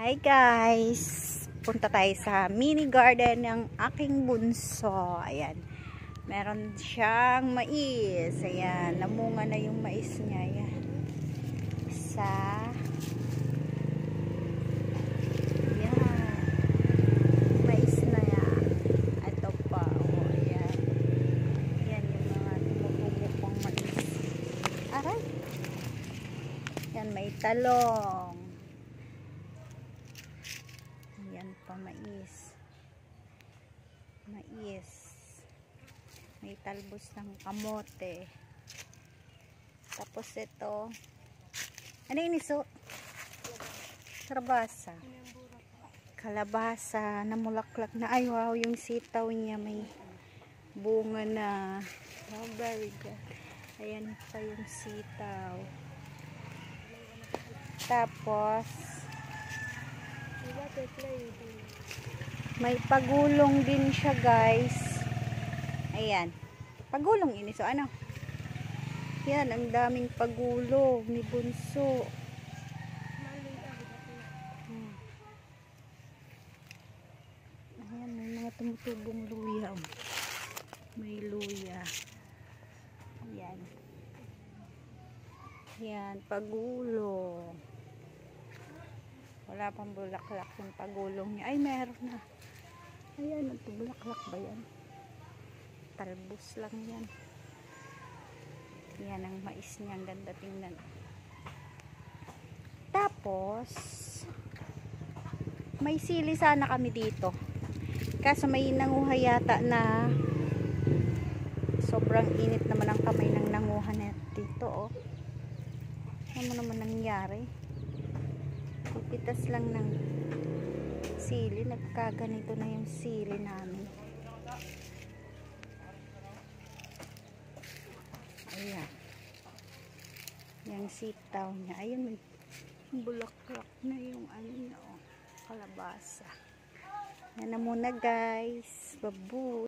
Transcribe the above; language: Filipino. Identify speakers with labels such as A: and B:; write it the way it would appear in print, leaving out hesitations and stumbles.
A: Hi guys! Punta tayo sa mini garden ng aking bunso. Ayan. Meron siyang mais. Ayan. Namunga na yung mais niya. Ayan. Isa. Ayan. Mais na yan. Ito pa. O, ayan. Ayan yung mga tumutubo pang mais. Aray. Ayan. May talong. Ayan pa, mais. Mais. May talbos ng kamote. Tapos ito. Ano yun iso? Kalabasa. Kalabasa na mulaklak na. Ay wow, yung sitaw niya may bunga na. Oh, very good. Ayan pa yung sitaw. Tapos may pagulong din siya guys. Ayan. Pagulong ini. So ano? Yan. Ang daming pagulong ni bunso. Ayan. May mga tumutubong luya. May luya. Ayan. Ayan. Pagulong. Wala pang bulaklak yung pagulong niya. Ay, meron na. Ayan, bulaklak ba yan? Talbos lang yan. Yan ang mais niya. Ang ganda tingnan. Tapos, may sili sana kami dito. Kaso may nanguha yata na sobrang init naman ang kamay ng nanguha na dito. Oh. Ano naman nangyari? Pipitas lang ng sili. Nagkaganito na yung sili namin. Ayan. Yung sitaw niya. Ayun, may bulaklak na yung ano niya. Oh, kalabasa. Yan na muna guys. Babu.